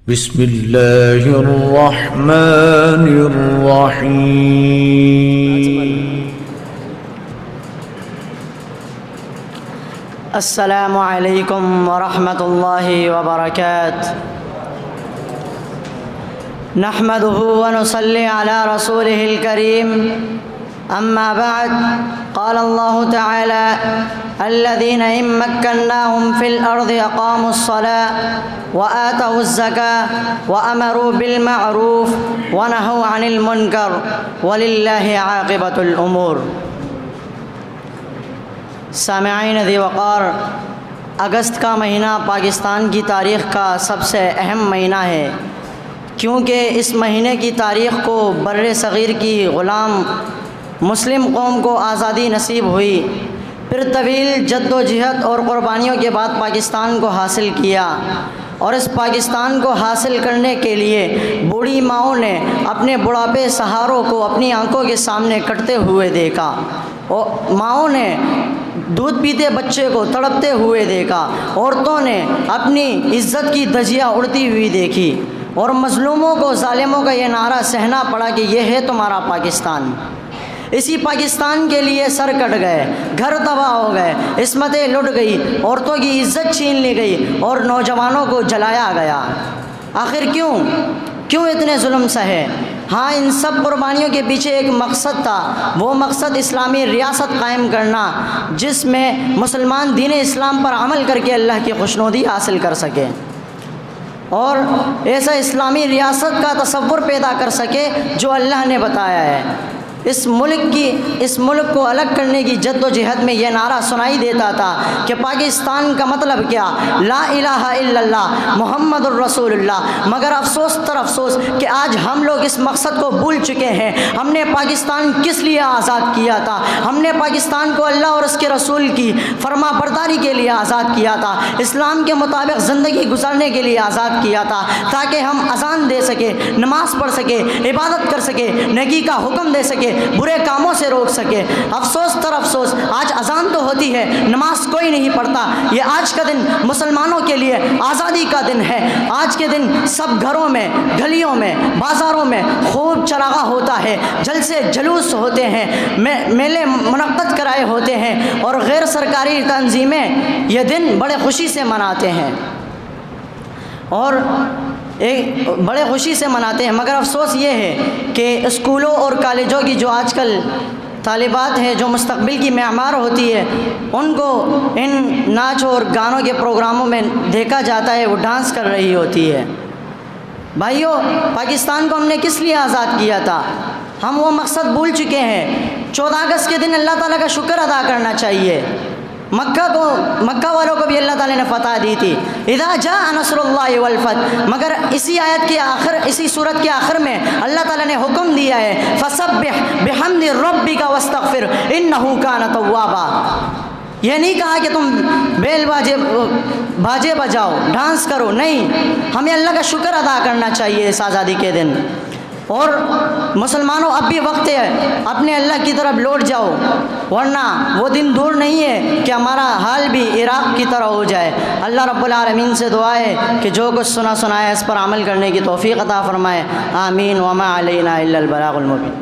بسم اللہ الرحمن الرحیم۔ السلام علیکم ورحمۃ اللہ وبرکاتہ۔ نحمده ونصلی علی رسوله الکریم، اما بعد، قال اللہ تعالی: الذین ان مکناہم فی الارض اقاموا الصلاة وآتوا الزکاة وامروا بالمعروف ونہوا عن المنکر وللہ عاقبۃ الامور۔ سامعین ذی وقار، اگست کا مہینہ پاکستان کی تاریخ کا سب سے اہم مہینہ ہے، کیونکہ اس مہینے کی تاریخ کو بر صغیر کی غلام مسلم قوم کو آزادی نصیب ہوئی، پھر طویل جد و جہد اور قربانیوں کے بعد پاکستان کو حاصل کیا، اور اس پاکستان کو حاصل کرنے کے لیے بوڑھی ماؤں نے اپنے بڑھاپے سہاروں کو اپنی آنکھوں کے سامنے کٹتے ہوئے دیکھا، اور ماؤں نے دودھ پیتے بچے کو تڑپتے ہوئے دیکھا، عورتوں نے اپنی عزت کی دھجیاں اڑتی ہوئی دیکھی، اور مظلوموں کو، ظالموں کا یہ نعرہ سہنا پڑا کہ یہ ہے تمہارا پاکستان۔ اسی پاکستان کے لیے سر کٹ گئے، گھر تباہ ہو گئے، عصمتیں لٹ گئی، عورتوں کی عزت چھین لی گئی، اور نوجوانوں کو جلایا گیا۔ آخر کیوں اتنے ظلم سہے؟ ہاں، ان سب قربانیوں کے پیچھے ایک مقصد تھا، وہ مقصد اسلامی ریاست قائم کرنا، جس میں مسلمان دین اسلام پر عمل کر کے اللہ کی خوشنودی حاصل کر سکے، اور ایسا اسلامی ریاست کا تصور پیدا کر سکے جو اللہ نے بتایا ہے۔ اس ملک کو الگ کرنے کی جد و جہد میں یہ نعرہ سنائی دیتا تھا کہ پاکستان کا مطلب کیا؟ لا الہ الا اللہ محمد الرسول اللہ۔ مگر افسوس تر افسوس کہ آج ہم لوگ اس مقصد کو بھول چکے ہیں۔ ہم نے پاکستان کس لیے آزاد کیا تھا؟ ہم نے پاکستان کو اللہ اور اس کے رسول کی فرما برداری کے لیے آزاد کیا تھا، اسلام کے مطابق زندگی گزارنے کے لیے آزاد کیا تھا، تاکہ ہم اذان دے سکے، نماز پڑھ سکے، عبادت کر سکے، نیکی کا حکم دے سکے، برے کاموں سے روک سکے۔ افسوس تر افسوس، آج اذان تو ہوتی ہے، نماز کوئی نہیں پڑھتا۔ یہ آج کا دن مسلمانوں کے لیے آزادی کا دن ہے۔ آج کے دن سب گھروں میں، گلیوں میں، بازاروں میں خوب چراغاں ہوتا ہے، جلسے جلوس ہوتے ہیں، میلے منعقد کرائے ہوتے ہیں، اور غیر سرکاری تنظیمیں یہ دن بڑے خوشی سے مناتے ہیں، بڑے خوشی سے مناتے ہیں۔ مگر افسوس یہ ہے کہ اسکولوں اور کالجوں کی جو آج کل طالبات ہیں، جو مستقبل کی معمار ہوتی ہے، ان کو ان ناچ اور گانوں کے پروگراموں میں دیکھا جاتا ہے، وہ ڈانس کر رہی ہوتی ہے۔ بھائیو، پاکستان کو ہم نے کس لیے آزاد کیا تھا؟ ہم وہ مقصد بھول چکے ہیں۔ 14 اگست کے دن اللہ تعالیٰ کا شکر ادا کرنا چاہیے۔ مکہ والوں کو بھی اللہ تعالیٰ نے فتح دی تھی، اذا جاء نصر اللہ والفتح۔ مگر اسی آیت کے آخر، اسی صورت کے آخر میں اللہ تعالیٰ نے حکم دیا ہے، فسبح بحمد ربک واستغفر انہ کان توابا۔ یہ نہیں کہا کہ تم بیل باجے بجاؤ، ڈانس کرو، نہیں، ہمیں اللہ کا شکر ادا کرنا چاہیے اس آزادی کے دن۔ اور مسلمانوں، اب بھی وقت ہے، اپنے اللہ کی طرف لوٹ جاؤ، ورنہ وہ دن دور نہیں ہے کہ ہمارا حال بھی عراق کی طرح ہو جائے۔ اللہ رب العالمین سے دعا ہے کہ جو کچھ سنا ہے اس پر عمل کرنے کی توفیق عطا فرمائے، آمین۔ وما علینا الا البلاغ المبین۔